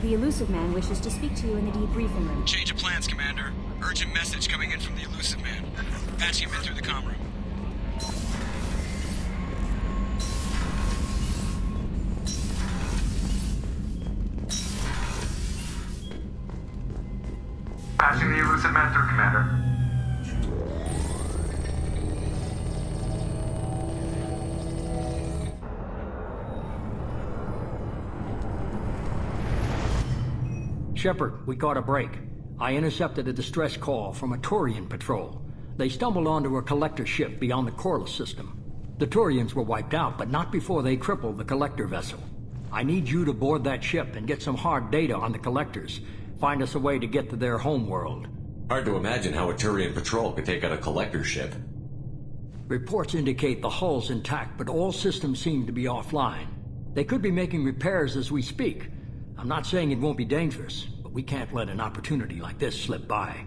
The Elusive Man wishes to speak to you in the debriefing room. Change of plans, Commander. Urgent message coming in from the Elusive Man. Patching him in through the comm room. Patching the Elusive Man through, Commander. Shepard, we caught a break. I intercepted a distress call from a Turian patrol. They stumbled onto a collector ship beyond the Corliss system. The Turians were wiped out, but not before they crippled the collector vessel. I need you to board that ship and get some hard data on the collectors. Find us a way to get to their homeworld. Hard to imagine how a Turian patrol could take out a collector ship. Reports indicate the hull's intact, but all systems seem to be offline. They could be making repairs as we speak. I'm not saying it won't be dangerous, but we can't let an opportunity like this slip by.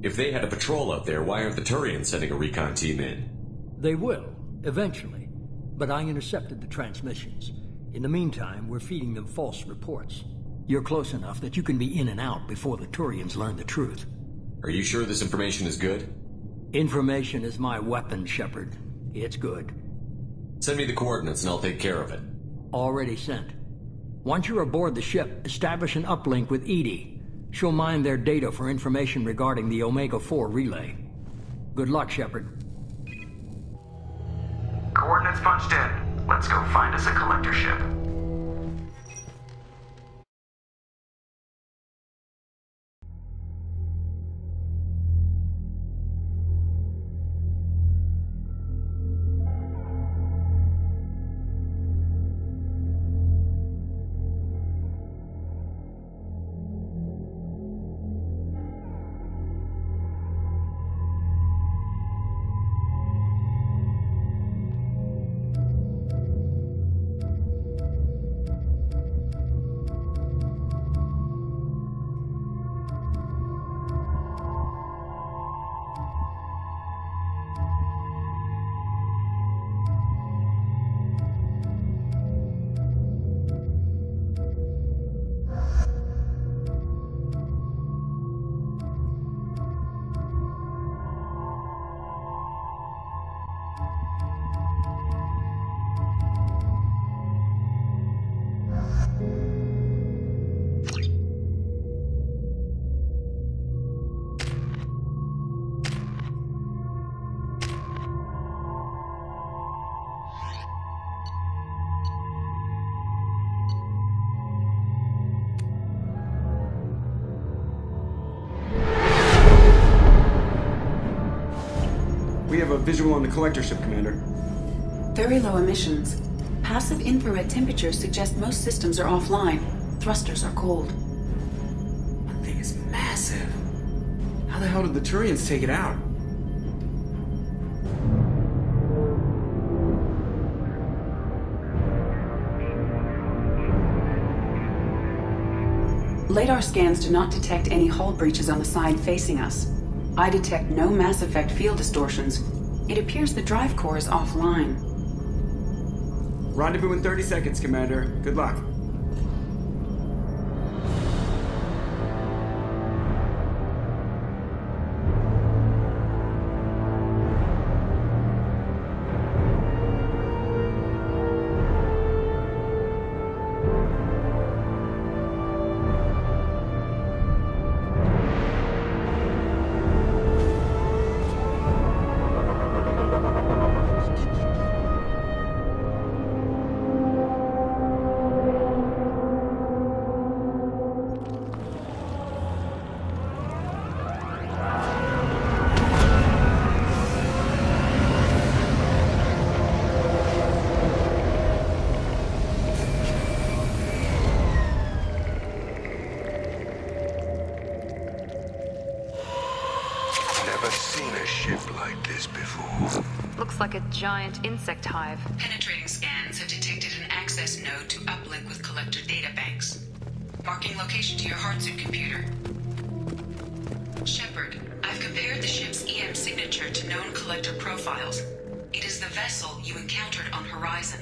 If they had a patrol out there, why aren't the Turians sending a recon team in? They will, eventually. But I intercepted the transmissions. In the meantime, we're feeding them false reports. You're close enough that you can be in and out before the Turians learn the truth. Are you sure this information is good? Information is my weapon, Shepard. It's good. Send me the coordinates and I'll take care of it. Already sent. Once you're aboard the ship, establish an uplink with Edie. She'll mine their data for information regarding the Omega-4 relay. Good luck, Shepard. Coordinates punched in. Let's go find us a collector ship. We have a visual on the collector ship, Commander. Very low emissions. Passive infrared temperatures suggest most systems are offline. Thrusters are cold. That thing is massive. How the hell did the Turians take it out? Radar scans do not detect any hull breaches on the side facing us. I detect no Mass Effect field distortions. It appears the drive core is offline. Rendezvous in 30 seconds, Commander. Good luck. Looks like a giant insect hive. Penetrating scans have detected an access node to uplink with collector databanks. Marking location to your hardsuit computer. Shepard, I've compared the ship's EM signature to known collector profiles. It is the vessel you encountered on Horizon.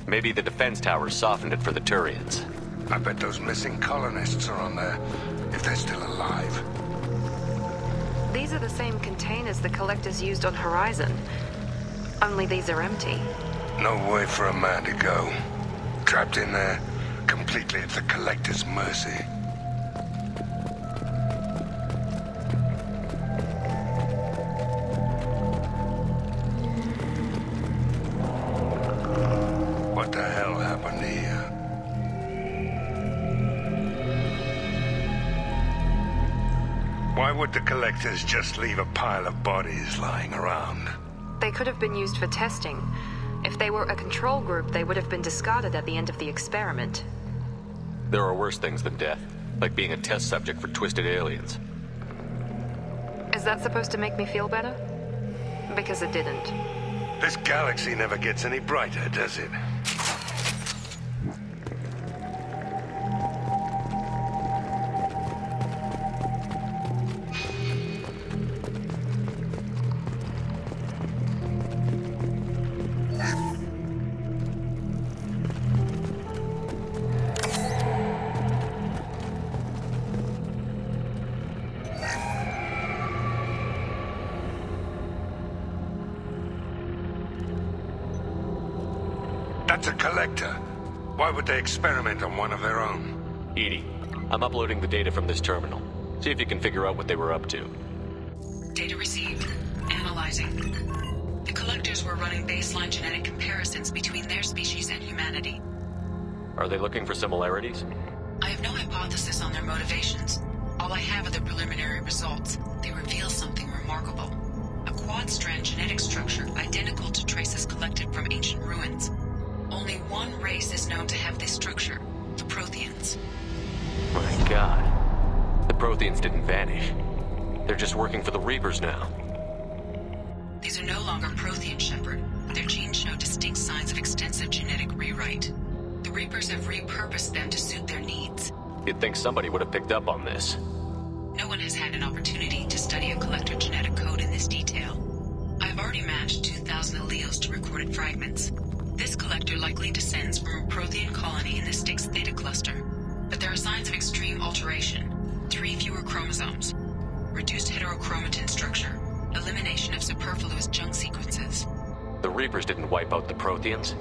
Maybe the defense towers softened it for the Turians. I bet those missing colonists are on there, if they're still alive. These are the same containers the collectors used on Horizon. Only these are empty. No way for a man to go. Trapped in there, completely at the collector's mercy. What the hell happened here? Why would the collectors just leave a pile of bodies lying around? They could have been used for testing. If they were a control group, they would have been discarded at the end of the experiment. There are worse things than death, like being a test subject for twisted aliens. Is that supposed to make me feel better? Because it didn't. This galaxy never gets any brighter, does it? That's a collector. Why would they experiment on one of their own? Edie, I'm uploading the data from this terminal. See if you can figure out what they were up to. Data received. Analyzing. The collectors were running baseline genetic comparisons between their species and humanity. Are they looking for similarities? I have no hypothesis on their motivations. All I have are the preliminary results. They reveal something remarkable. A quad-strand genetic structure identical to traces collected from ancient ruins. Only one race is known to have this structure, the Protheans. My god. The Protheans didn't vanish. They're just working for the Reapers now. These are no longer Prothean, Shepard. Their genes show distinct signs of extensive genetic rewrite. The Reapers have repurposed them to suit their needs. You'd think somebody would have picked up on this. No one has had an opportunity to study a collector genetic code in this detail. I've already matched 2,000 alleles to recorded fragments. This collector likely descends from a Prothean colony in the Styx Theta cluster. But there are signs of extreme alteration. 3 fewer chromosomes. Reduced heterochromatin structure. Elimination of superfluous junk sequences. The Reapers didn't wipe out the Protheans.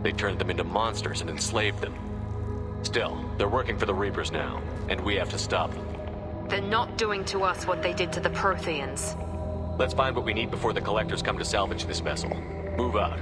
They turned them into monsters and enslaved them. Still, they're working for the Reapers now, and we have to stop them. They're not doing to us what they did to the Protheans. Let's find what we need before the collectors come to salvage this vessel. Move out.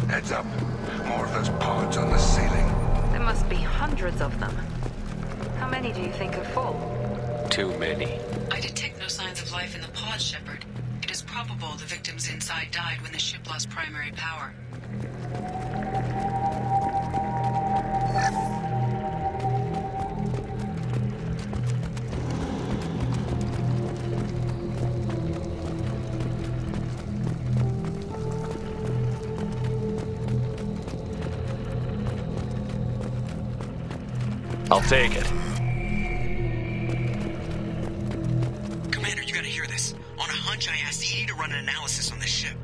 Heads up. More of those pods on the ceiling. There must be hundreds of them. How many do you think are full? Too many. I detect no signs of life in the pod, Shepard. It is probable the victims inside died when the ship lost primary power. I'll take it. Commander, you gotta hear this. On a hunch, I asked Edie to run an analysis on this ship.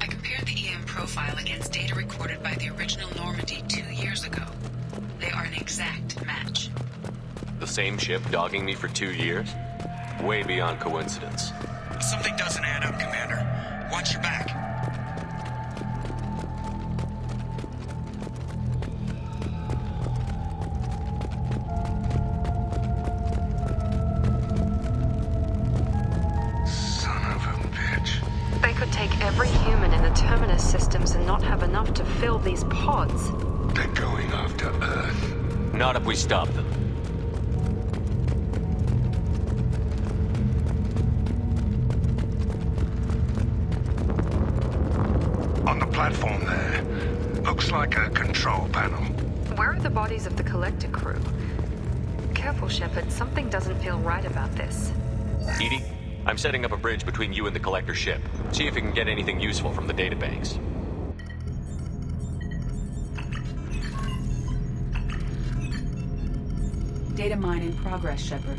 I compared the EM profile against data recorded by the original Normandy 2 years ago. They are an exact match. The same ship dogging me for 2 years? way beyond coincidence. Something doesn't add up, Commander. Watch your back. They could take every human in the Terminus systems and not have enough to fill these pods. They're going after Earth. Not if we stop them. On the platform there, looks like a control panel. Where are the bodies of the Collector crew? Careful, Shepard. Something doesn't feel right about this. EDI, I'm setting up a bridge between you and the Collector ship. See if you can get anything useful from the databanks. Data mine in progress, Shepard.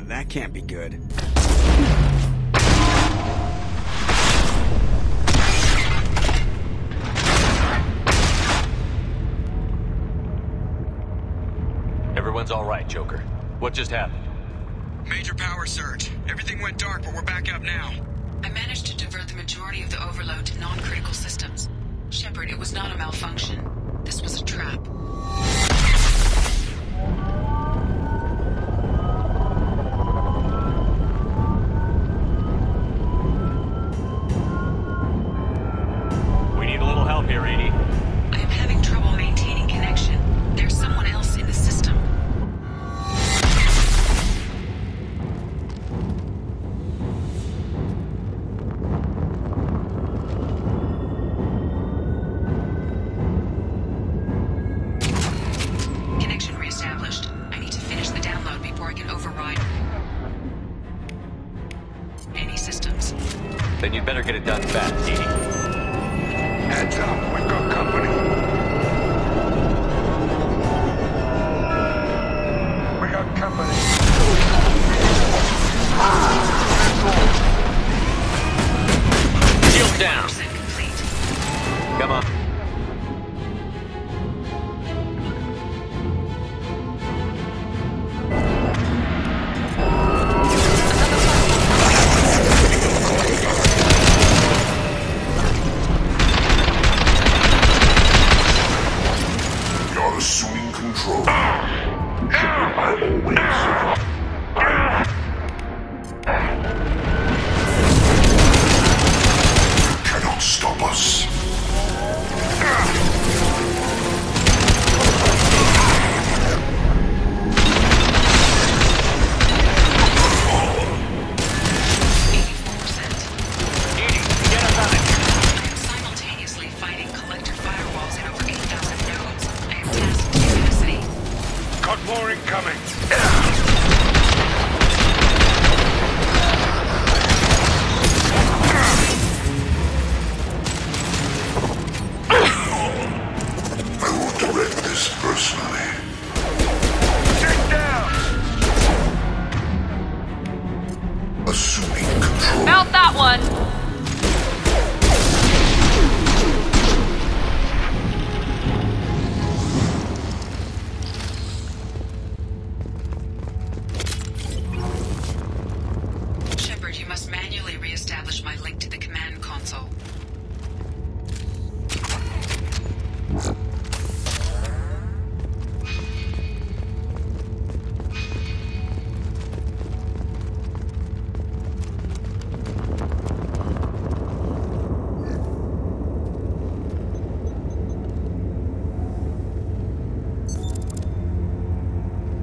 That can't be good. Everyone's all right, Joker. What just happened? Major power surge. Everything went dark, but we're back up now. I managed to divert the majority of the overload to non-critical systems. Shepard, it was not a malfunction. This was a trap. We need a little help here, EDI. I am having trouble maintaining connection. There's someone else in the system. Connection reestablished. I need to finish the download before I can override any systems. Then you'd better get it done fast, EDI. Heads up, we've got company. We got company. Shield down. 100% complete. Come on. You're assuming control. I always survive. Cannot stop us. Simultaneously fighting collector firewalls at over 8,000 nodes. I am past capacity. Got more incoming. I will direct this personally. Get down! Assuming control. Mount that one! Shepard, you must manually reestablish my link to the command console.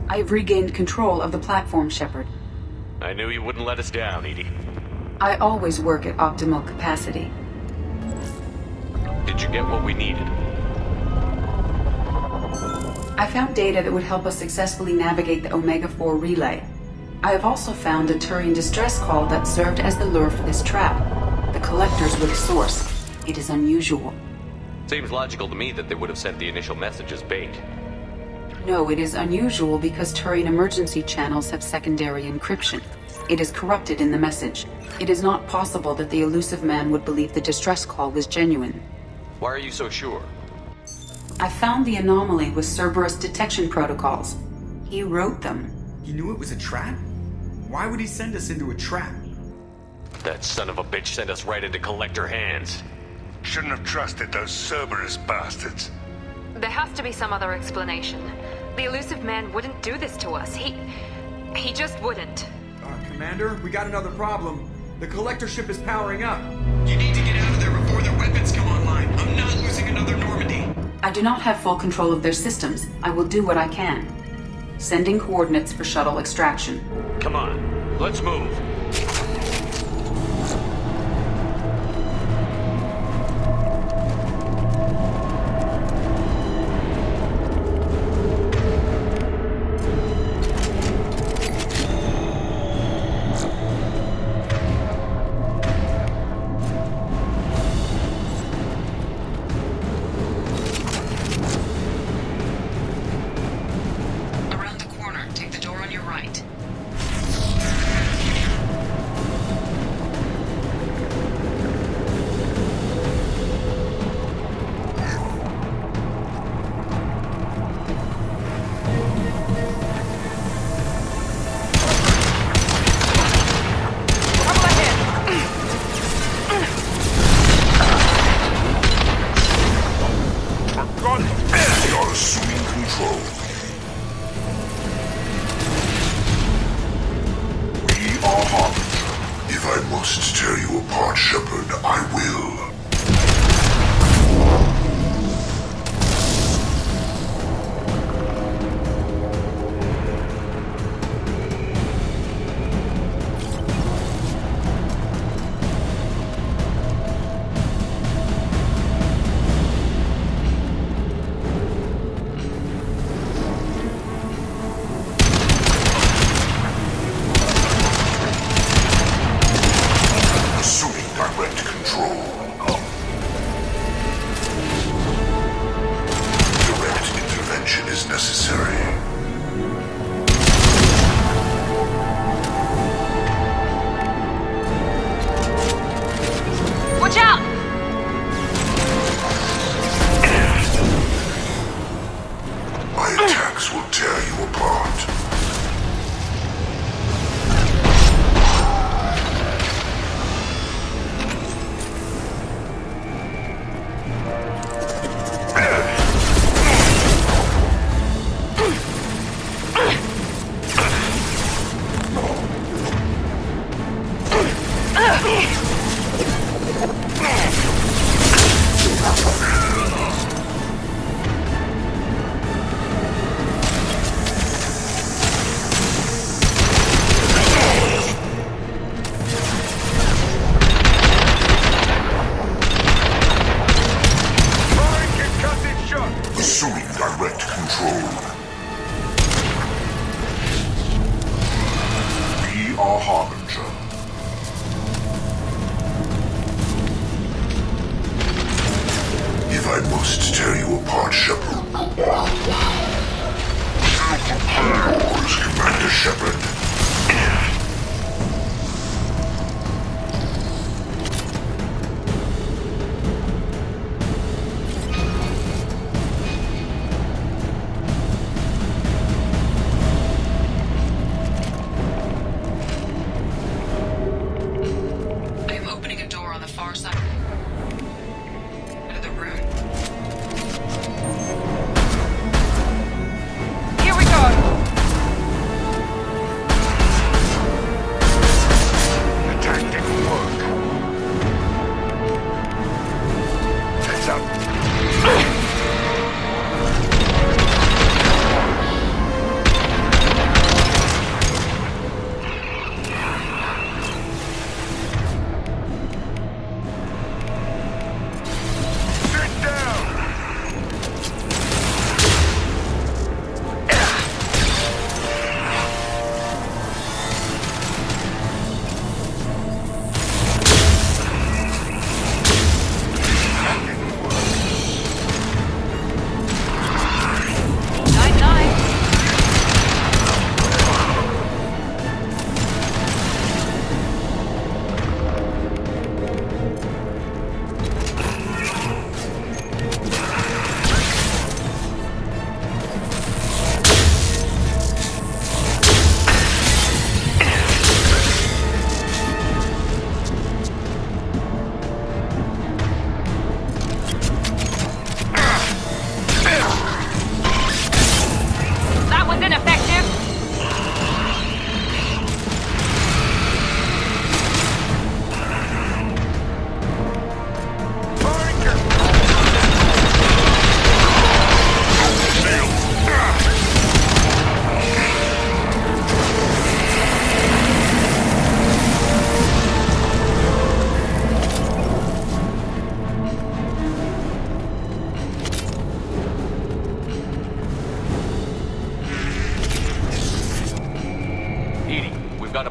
I have regained control of the platform, Shepard. I knew you wouldn't let us down, EDI. I always work at optimal capacity. Did you get what we needed? I found data that would help us successfully navigate the Omega-4 relay. I have also found a Turian distress call that served as the lure for this trap. The Collectors were the source. It is unusual. Seems logical to me that they would have sent the initial message as bait. No, it is unusual because Turian emergency channels have secondary encryption. It is corrupted in the message. It is not possible that the elusive man would believe the distress call was genuine. Why are you so sure? I found the anomaly with Cerberus detection protocols. He wrote them. He knew it was a trap? Why would he send us into a trap? That son of a bitch sent us right into Collector hands. Shouldn't have trusted those Cerberus bastards. There has to be some other explanation. The elusive man wouldn't do this to us. He just wouldn't. Commander, we got another problem. The Collector ship is powering up. You need to get out of there before their weapons come online. I'm not losing another Normandy. I do not have full control of their systems. I will do what I can. Sending coordinates for shuttle extraction. Come on, let's move.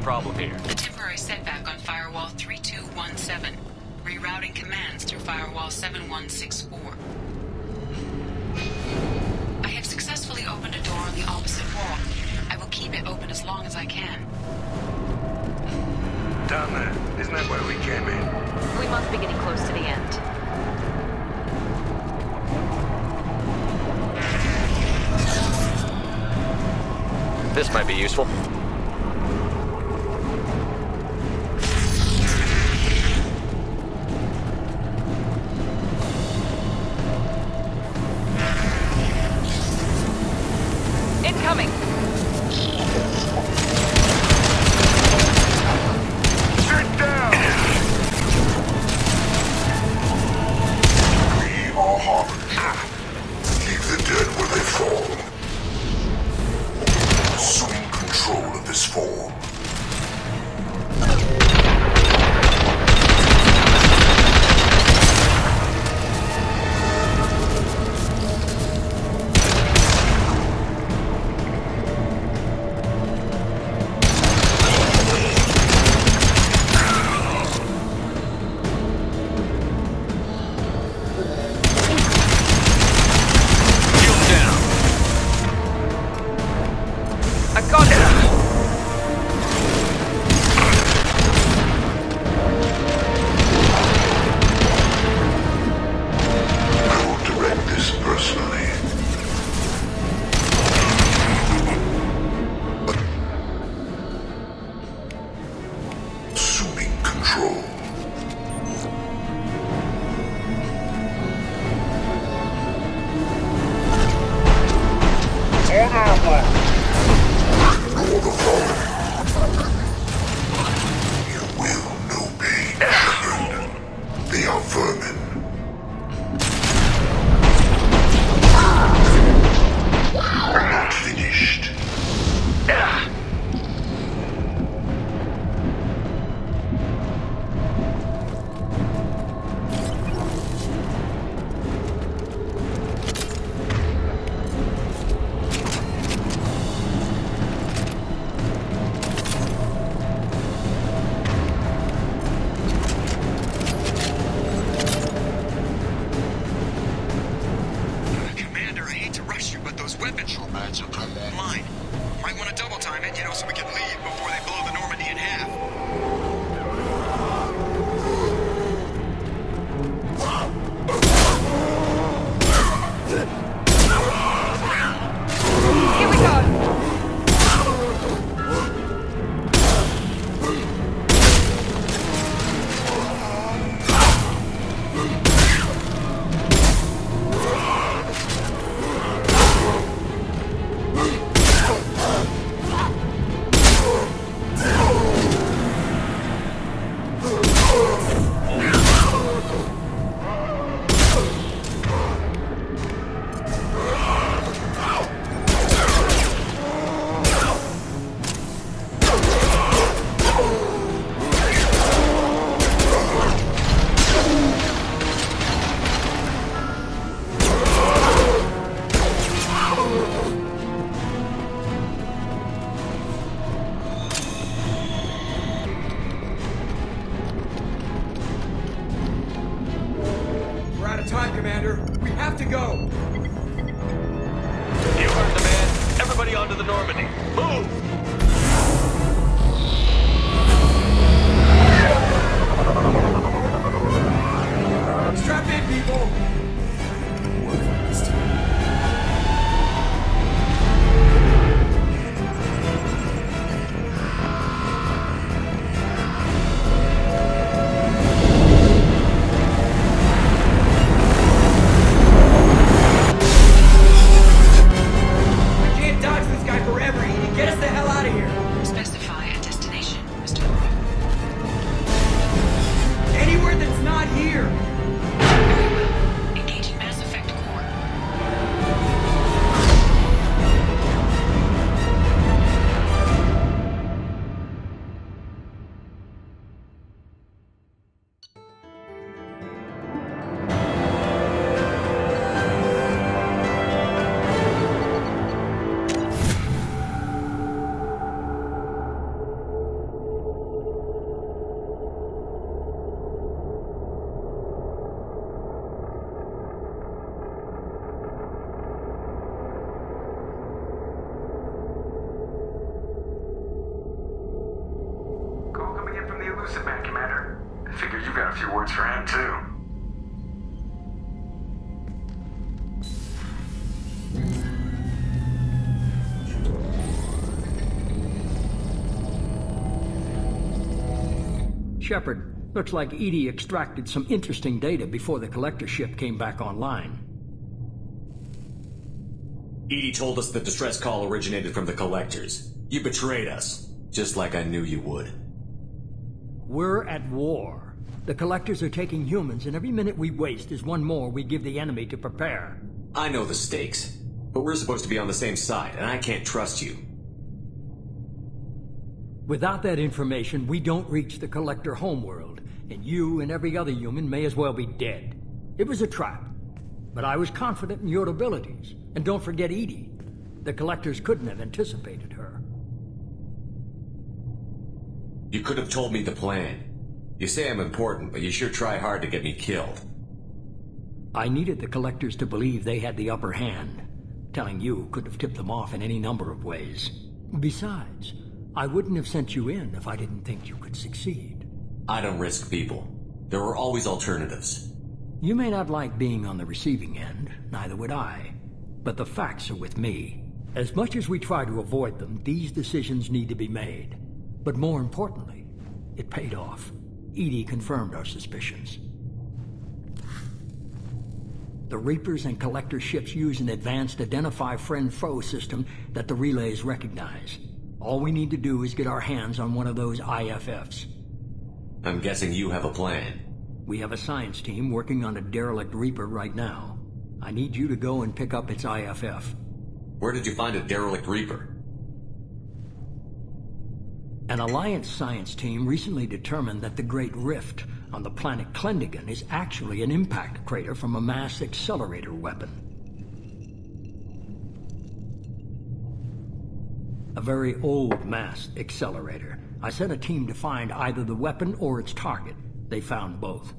the problem here? A temporary setback on Firewall 3217. Rerouting commands through Firewall 7164. I have successfully opened a door on the opposite wall. I will keep it open as long as I can. Down there. Isn't that where we came in? We must be getting close to the end. This might be useful. Incoming! Sit down! We are harmony. Leave the dead where they fall. Assume control of this form. So we can leave before they blow the Normandy in half. Here we go! Time, Commander. We have to go. You heard the man. Everybody onto the Normandy. Move! Strap in, people. Very well. Shepard, looks like EDI extracted some interesting data before the collector ship came back online. EDI told us the distress call originated from the collectors. You betrayed us, just like I knew you would. We're at war. The collectors are taking humans, and every minute we waste is one more we give the enemy to prepare. I know the stakes, but we're supposed to be on the same side, and I can't trust you. Without that information, we don't reach the collector homeworld, and you and every other human may as well be dead. It was a trap, but I was confident in your abilities. And don't forget EDI. The collectors couldn't have anticipated her. You could have told me the plan. You say I'm important, but you sure try hard to get me killed. I needed the collectors to believe they had the upper hand. Telling you could have tipped them off in any number of ways. Besides, I wouldn't have sent you in if I didn't think you could succeed. I don't risk people. There are always alternatives. You may not like being on the receiving end, neither would I. But the facts are with me. As much as we try to avoid them, these decisions need to be made. But more importantly, it paid off. EDI confirmed our suspicions. The Reapers and Collector ships use an advanced Identify Friend-Foe system that the relays recognize. All we need to do is get our hands on one of those IFFs. I'm guessing you have a plan. We have a science team working on a derelict Reaper right now. I need you to go and pick up its IFF. Where did you find a derelict Reaper? An Alliance science team recently determined that the Great Rift on the planet Klendigan is actually an impact crater from a mass accelerator weapon. A very old mass accelerator. I sent a team to find either the weapon or its target. They found both.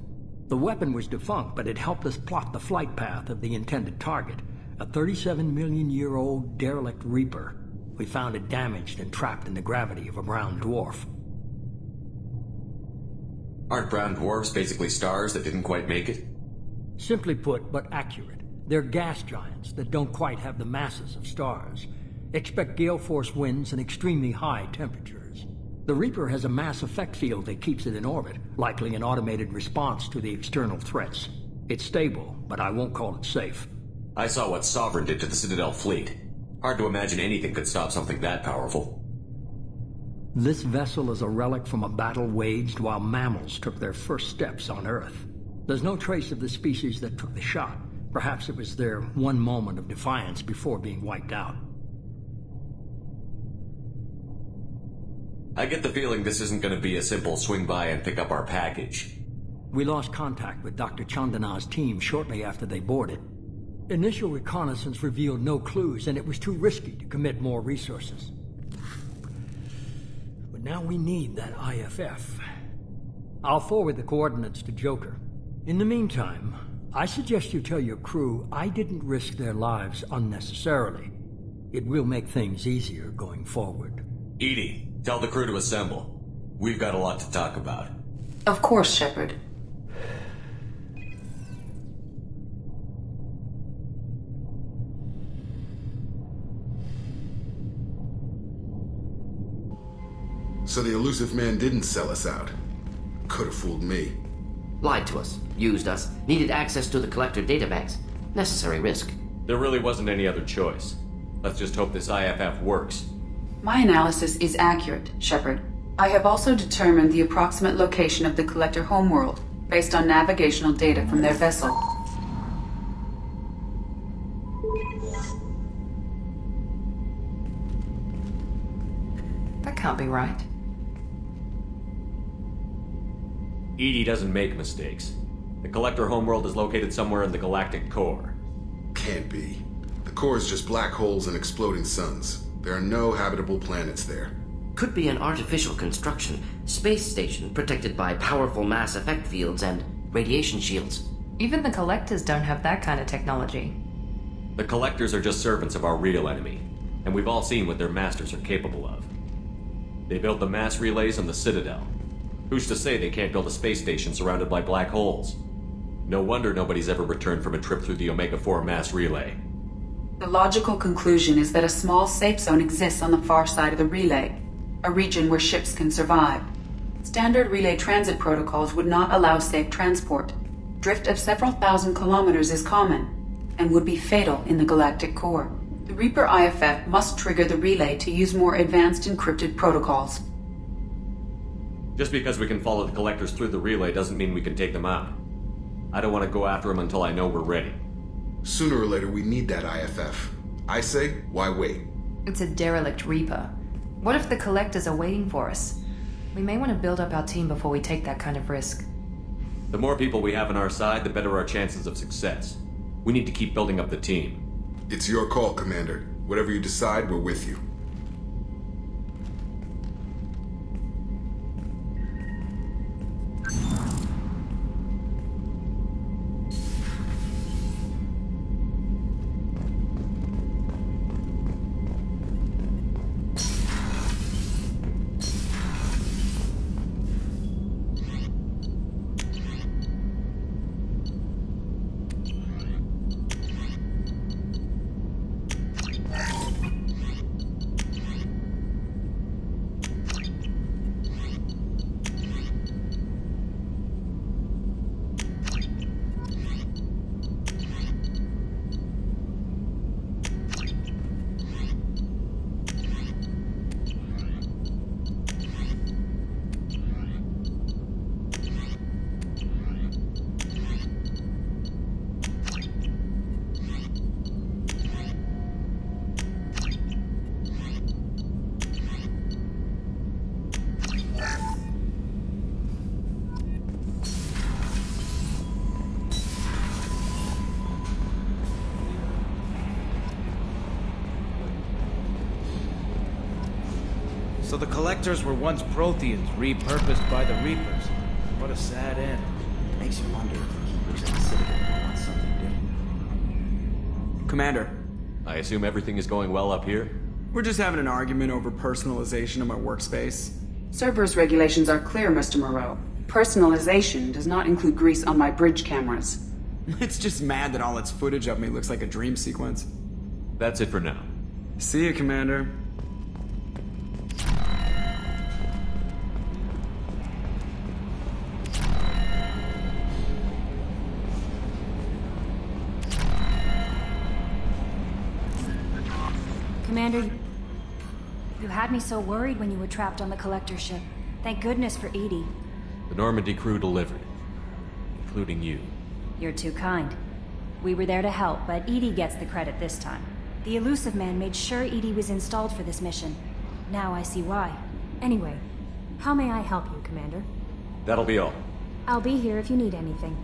The weapon was defunct, but it helped us plot the flight path of the intended target, a 37-million-year-old derelict Reaper. We found it damaged and trapped in the gravity of a brown dwarf. Aren't brown dwarfs basically stars that didn't quite make it? Simply put, but accurate. They're gas giants that don't quite have the masses of stars. Expect gale force winds and extremely high temperatures. The Reaper has a mass effect field that keeps it in orbit, likely an automated response to the external threats. It's stable, but I won't call it safe. I saw what Sovereign did to the Citadel fleet. Hard to imagine anything could stop something that powerful. This vessel is a relic from a battle waged while mammals took their first steps on Earth. There's no trace of the species that took the shot. Perhaps it was their one moment of defiance before being wiped out. I get the feeling this isn't going to be a simple swing by and pick up our package. We lost contact with Dr. Chandana's team shortly after they boarded. Initial reconnaissance revealed no clues, and it was too risky to commit more resources. But now we need that IFF. I'll forward the coordinates to Joker. In the meantime, I suggest you tell your crew I didn't risk their lives unnecessarily. It will make things easier going forward. EDI, tell the crew to assemble. We've got a lot to talk about. Of course, Shepard. So the elusive man didn't sell us out. Could have fooled me. Lied to us, used us, needed access to the collector databanks. Necessary risk. There really wasn't any other choice. Let's just hope this IFF works. My analysis is accurate, Shepard. I have also determined the approximate location of the collector homeworld, based on navigational data from their vessel. That can't be right. EDI doesn't make mistakes. The collector homeworld is located somewhere in the galactic core. Can't be. The core is just black holes and exploding suns. There are no habitable planets there. Could be an artificial construction, space station protected by powerful mass effect fields and radiation shields. Even the Collectors don't have that kind of technology. The collectors are just servants of our real enemy, and we've all seen what their masters are capable of. They built the mass relays on the Citadel. Who's to say they can't build a space station surrounded by black holes? No wonder nobody's ever returned from a trip through the Omega-4 mass relay. The logical conclusion is that a small safe zone exists on the far side of the relay, a region where ships can survive. Standard relay transit protocols would not allow safe transport. Drift of several thousand kilometers is common, and would be fatal in the galactic core. The Reaper IFF must trigger the relay to use more advanced encrypted protocols. Just because we can follow the collectors through the relay doesn't mean we can take them out. I don't want to go after them until I know we're ready. Sooner or later, we need that IFF. I say, why wait? It's a derelict Reaper. What if the collectors are waiting for us? We may want to build up our team before we take that kind of risk. The more people we have on our side, the better our chances of success. We need to keep building up the team. It's your call, Commander. Whatever you decide, we're with you. So the collectors were once Protheans, repurposed by the Reapers. What a sad end. Makes you wonder if the Keepers of the Citadel want something different. Commander. I assume everything is going well up here? We're just having an argument over personalization of my workspace. Cerberus regulations are clear, Mr. Moreau. Personalization does not include grease on my bridge cameras. It's just mad that all its footage of me looks like a dream sequence. That's it for now. See you, Commander. Commander, you had me so worried when you were trapped on the collector ship. Thank goodness for Edie. The Normandy crew delivered. Including you. You're too kind. We were there to help, but Edie gets the credit this time. The Elusive Man made sure Edie was installed for this mission. Now I see why. Anyway, how may I help you, Commander? That'll be all. I'll be here if you need anything.